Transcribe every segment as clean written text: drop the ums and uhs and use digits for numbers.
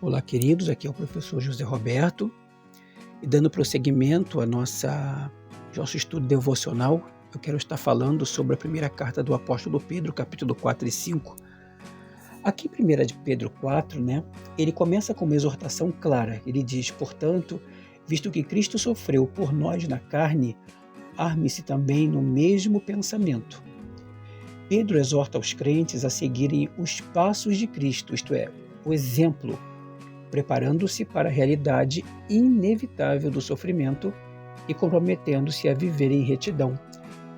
Olá, queridos, aqui é o professor José Roberto e dando prosseguimento ao nosso estudo devocional, eu quero estar falando sobre a primeira carta do apóstolo Pedro, capítulo 4 e 5. Aqui em 1 de Pedro 4, ele começa com uma exortação clara. Ele diz, portanto, visto que Cristo sofreu por nós na carne, arme-se também no mesmo pensamento. Pedro exorta os crentes a seguirem os passos de Cristo, isto é, o exemplo, preparando-se para a realidade inevitável do sofrimento e comprometendo-se a viver em retidão.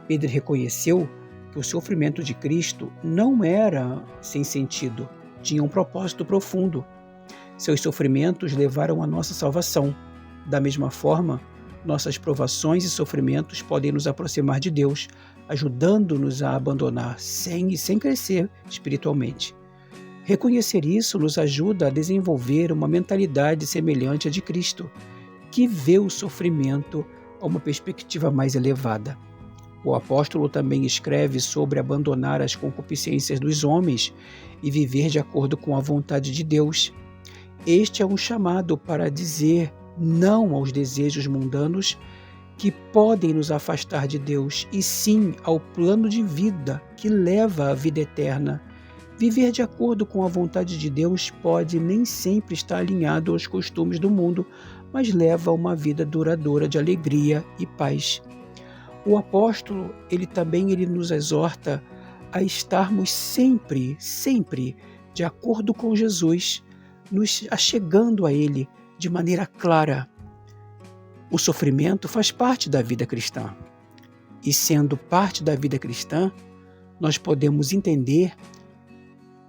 Pedro reconheceu que o sofrimento de Cristo não era sem sentido, tinha um propósito profundo. Seus sofrimentos levaram à nossa salvação. Da mesma forma, nossas provações e sofrimentos podem nos aproximar de Deus, ajudando-nos a abandonar sem crescer espiritualmente. Reconhecer isso nos ajuda a desenvolver uma mentalidade semelhante à de Cristo, que vê o sofrimento a uma perspectiva mais elevada. O apóstolo também escreve sobre abandonar as concupiscências dos homens e viver de acordo com a vontade de Deus. Este é um chamado para dizer não aos desejos mundanos que podem nos afastar de Deus, e sim ao plano de vida que leva à vida eterna. Viver de acordo com a vontade de Deus pode nem sempre estar alinhado aos costumes do mundo, mas leva a uma vida duradoura de alegria e paz. O apóstolo, ele nos exorta a estarmos sempre de acordo com Jesus, nos achegando a Ele de maneira clara. O sofrimento faz parte da vida cristã. E sendo parte da vida cristã, nós podemos entender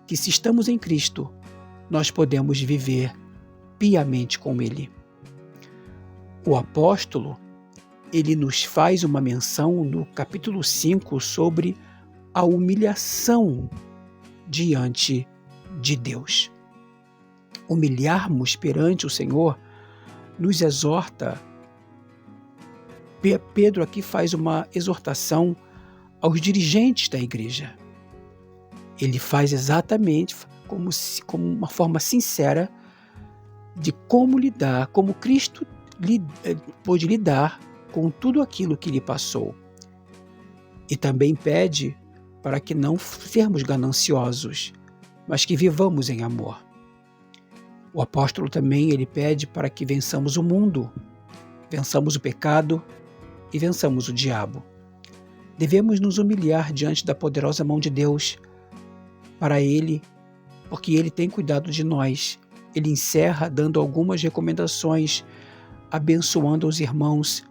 que se estamos em Cristo, nós podemos viver piamente com Ele. O apóstolo, ele nos faz uma menção no capítulo 5 sobre a humilhação diante de Deus. Humilharmos perante o Senhor nos exorta. Pedro aqui faz uma exortação aos dirigentes da igreja. Ele faz exatamente como uma forma sincera de como lidar, como Cristo pôde lidar com tudo aquilo que lhe passou. E também pede para que não sermos gananciosos, mas que vivamos em amor. O apóstolo também ele pede para que vençamos o mundo, vençamos o pecado e vençamos o diabo. Devemos nos humilhar diante da poderosa mão de Deus, para Ele, porque Ele tem cuidado de nós. Ele encerra dando algumas recomendações, abençoando os irmãos,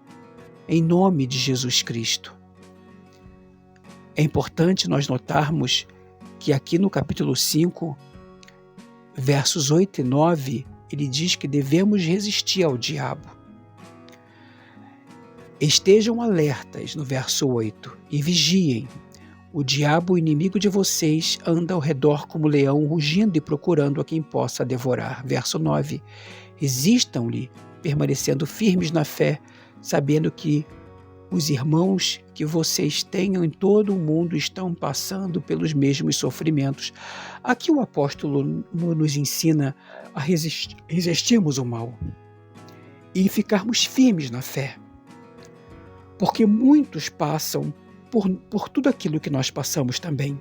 em nome de Jesus Cristo. É importante nós notarmos que aqui no capítulo 5, versos 8 e 9, ele diz que devemos resistir ao diabo. Estejam alertas, no verso 8, e vigiem. O diabo, o inimigo de vocês, anda ao redor como leão, rugindo e procurando a quem possa devorar. Verso 9. Resistam-lhe, permanecendo firmes na fé, sabendo que os irmãos que vocês tenham em todo o mundo estão passando pelos mesmos sofrimentos. Aqui o apóstolo nos ensina a resistirmos ao mal e ficarmos firmes na fé. Porque muitos passam por tudo aquilo que nós passamos também.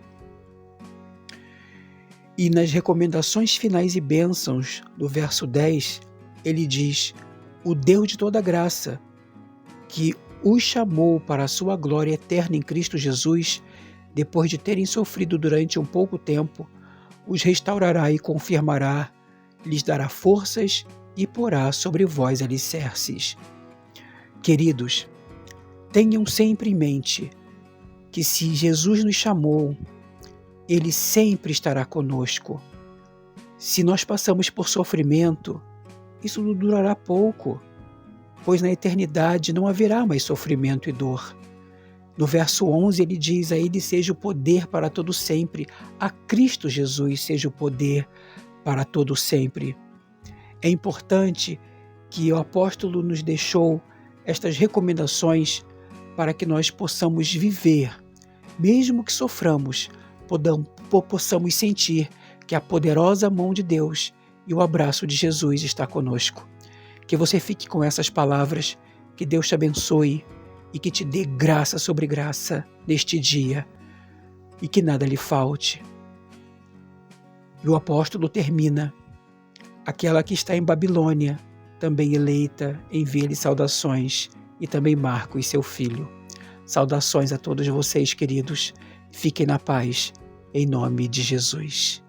E nas recomendações finais e bênçãos do verso 10, ele diz: o Deus de toda graça, que os chamou para a sua glória eterna em Cristo Jesus, depois de terem sofrido durante um pouco tempo, os restaurará e confirmará, lhes dará forças e porá sobre vós alicerces. Queridos, tenham sempre em mente que se Jesus nos chamou, Ele sempre estará conosco. Se nós passamos por sofrimento, isso não durará pouco, pois na eternidade não haverá mais sofrimento e dor. No verso 11 ele diz: a Ele seja o poder para todo sempre, a Cristo Jesus seja o poder para todo sempre. É importante que o apóstolo nos deixou estas recomendações para que nós possamos viver, mesmo que soframos, possamos sentir que a poderosa mão de Deus e o abraço de Jesus está conosco. Que você fique com essas palavras, que Deus te abençoe e que te dê graça sobre graça neste dia e que nada lhe falte. E o apóstolo termina: aquela que está em Babilônia, também eleita, envia-lhe saudações, e também Marcos, seu filho. Saudações a todos vocês, queridos. Fiquem na paz, em nome de Jesus.